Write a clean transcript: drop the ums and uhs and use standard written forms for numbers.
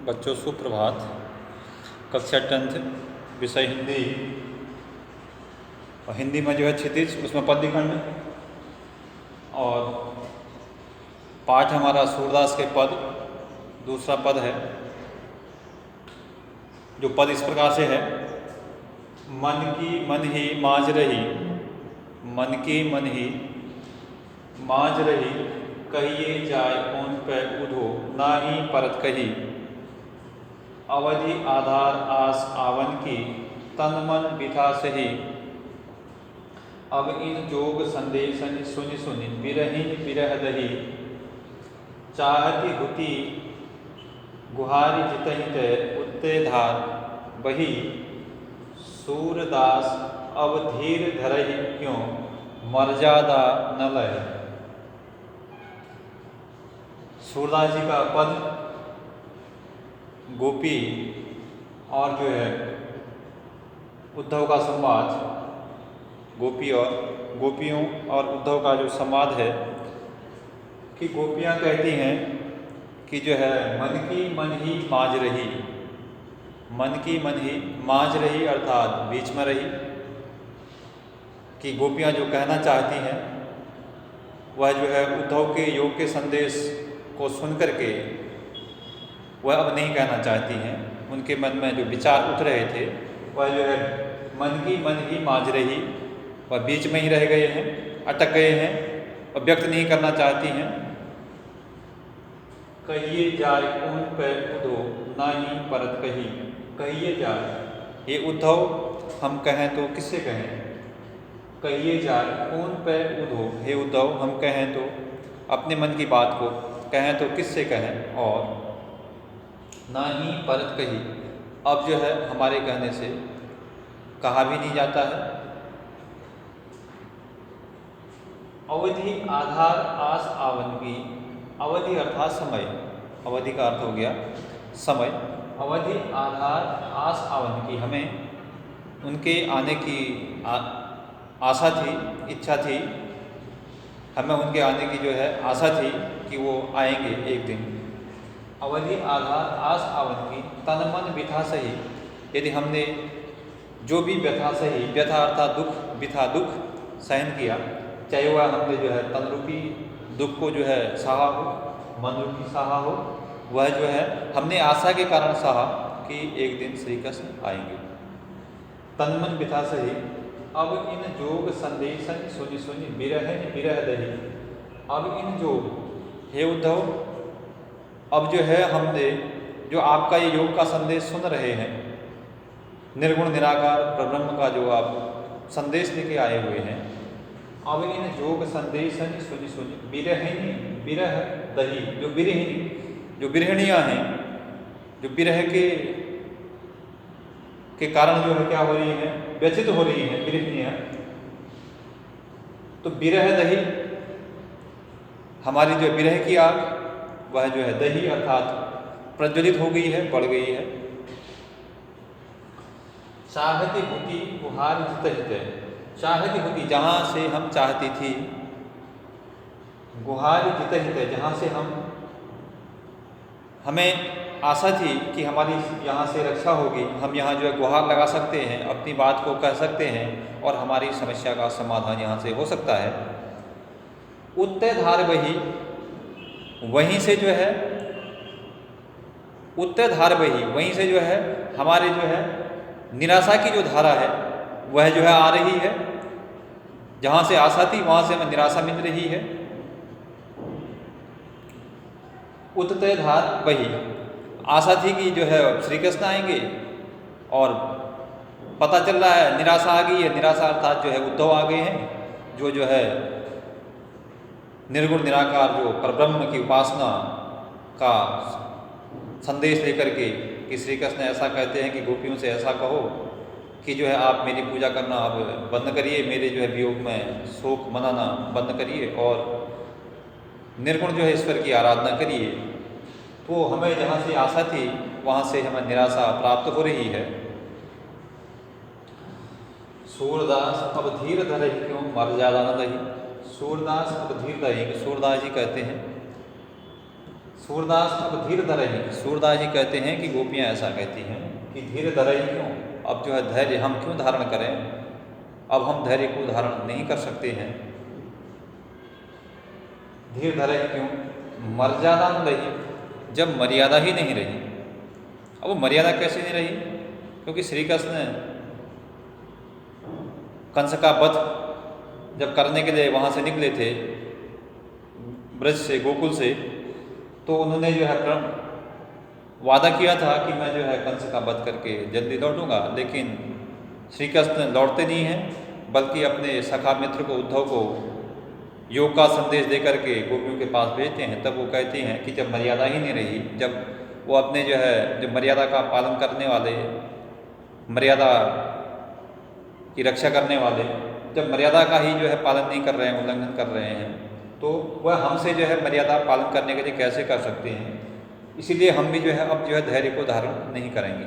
बच्चों सुप्रभात। कक्षा 10th विषय हिंदी, और हिंदी में जो है क्षितिज, उसमें पद्यखंड, और पाठ हमारा सूरदास के पद। दूसरा पद है, जो पद इस प्रकार से है: मन की मन ही माँज रही, मन की मन ही माँज रही, कहिए जाय कौन पे उधो, नाही परत कही। अवधि आधार आस आवन की, तन मन बिथा सही। अब इन जोग संदेशन सुनि सुनि, बिरहिन बिरह दही। चाहती हुती गुहारी जितहि ते, उत्ते धार बही। सूरदास अब धीर धरहि क्यों, मर्यादा न लय। सूरदास जी का पद गोपी और जो है उद्धव का संवाद, गोपियों और उद्धव का जो संवाद है कि गोपियाँ कहती हैं कि जो है मन की मन ही माँज रही, मन की मन ही माँज रही अर्थात बीच में रही। कि गोपियाँ जो कहना चाहती हैं वह जो है उद्धव के योग के संदेश को सुन करके वह अब नहीं कहना चाहती हैं। उनके मन में जो विचार उठ रहे थे वह जो है मन की मन ही माँज रही, वह बीच में ही रह गए हैं, अटक गए हैं और व्यक्त नहीं करना चाहती हैं। कहिए जाय कौन पे उधो, नाही परत कही। कहिए जाए, ये उद्धव हम कहें तो किससे कहें। कहिए जाय कौन पे उधो, हे उद्धव हम कहें तो अपने मन की बात को कहें तो किससे कहें, और ना ही परत कही, अब जो है हमारे कहने से कहा भी नहीं जाता है। अवधि आधार आस आवन की, अवधि अर्थात समय, अवधि का अर्थ हो गया समय। अवधि आधार आस आवन की, हमें उनके आने की आशा थी, इच्छा थी, हमें उनके आने की जो है आशा थी कि वो आएंगे एक दिन। अवधि आधार आस आवन की, तन मन बिथा सही। यदि हमने जो भी व्यथा सही, व्यथा अर्थात दुख, बिथा दुख सहन किया, चाहे वह हमने जो है तन रूपी दुख को जो है सहा हो, मन रूपी सहा हो, वह जो है हमने आशा के कारण सहा कि एक दिन श्री कृष्ण आएंगे। तन मन बिथा सही, अब इन जोग संदेशन सुनि सुनि, बिरहिन बिरह दही। अब इन जोग, हे उद्धव अब जो है हमने जो आपका ये योग का संदेश सुन रहे हैं, निर्गुण निराकार परब्रह्म का जो आप संदेश लेके आए हुए हैं, अब इन जोग संदेशन सुनि सुनि, बिरहिन बिरह दही। जो बिरहणियाँ हैं, जो बिरह के कारण जो है क्या हो रही हैं, व्यथित हो रही हैं बिरहणियाँ, तो बिरह दही, हमारी जो बिरह की आग वह जो है दही अर्थात प्रज्वलित हो गई है, बढ़ गई है। चाहती होती गुहार जितहिते, चाहती होती जहाँ से हम चाहती थी, गुहार जितहिते जहाँ से हमें आशा थी कि हमारी यहाँ से रक्षा होगी, हम यहाँ जो है गुहार लगा सकते हैं, अपनी बात को कह सकते हैं और हमारी समस्या का समाधान यहाँ से हो सकता है। उत्ते धार बही, वहीं से जो है उत्ते धार बही, वहीं से जो है हमारे जो है निराशा की जो धारा है वह जो है आ रही है। जहाँ से आशा थी वहाँ से हमें निराशा मिल रही है। उत्ते धार बही, आशा थी कि जो है श्री कृष्ण आएंगे और पता चल रहा है निराशा आ गई है। निराशा अर्थात जो है उद्धव आ गए हैं, जो है निर्गुण निराकार जो परब्रह्म की उपासना का संदेश लेकर के कि श्री कृष्ण ऐसा कहते हैं कि गोपियों से ऐसा कहो कि जो है आप मेरी पूजा करना अब बंद करिए, मेरे जो है वियोग में शोक मनाना बंद करिए और निर्गुण जो है ईश्वर की आराधना करिए। तो हमें जहाँ से आशा थी वहाँ से हमें निराशा प्राप्त हो रही है। सूरदास अब धीर धरहि क्यों, मर्यादा न दही। सूरदास अब धीर धरहि, सूरदास जी कहते हैं सूरदास अब धीर धरहि, सूरदास जी कहते हैं कि गोपियाँ ऐसा कहती हैं कि धीर धरहि क्यों, अब जो है धैर्य हम क्यों धारण करें, अब हम धैर्य को धारण नहीं कर सकते हैं। धीर धरहि क्यों, मर्यादा न रही, जब मर्यादा ही नहीं रही। अब वो मर्यादा कैसे नहीं रही, क्योंकि श्री कृष्ण कंस का वध जब करने के लिए वहाँ से निकले थे ब्रज से, गोकुल से, तो उन्होंने जो है वादा किया था कि मैं जो है कंस का वध करके जल्दी लौटूंगा, लेकिन श्री कृष्ण लौटते नहीं हैं, बल्कि अपने सखा मित्र को, उद्धव को योग का संदेश दे करके गोपियों के पास भेजते हैं। तब वो कहते हैं कि जब मर्यादा ही नहीं रही, जब वो अपने जो है जो मर्यादा का पालन करने वाले, मर्यादा की रक्षा करने वाले, जब मर्यादा का ही जो है पालन नहीं कर रहे हैं, उल्लंघन कर रहे हैं, तो वह हमसे जो है मर्यादा पालन करने के लिए कैसे कर सकते हैं। इसीलिए हम भी जो है अब जो है धैर्य को धारण नहीं करेंगे।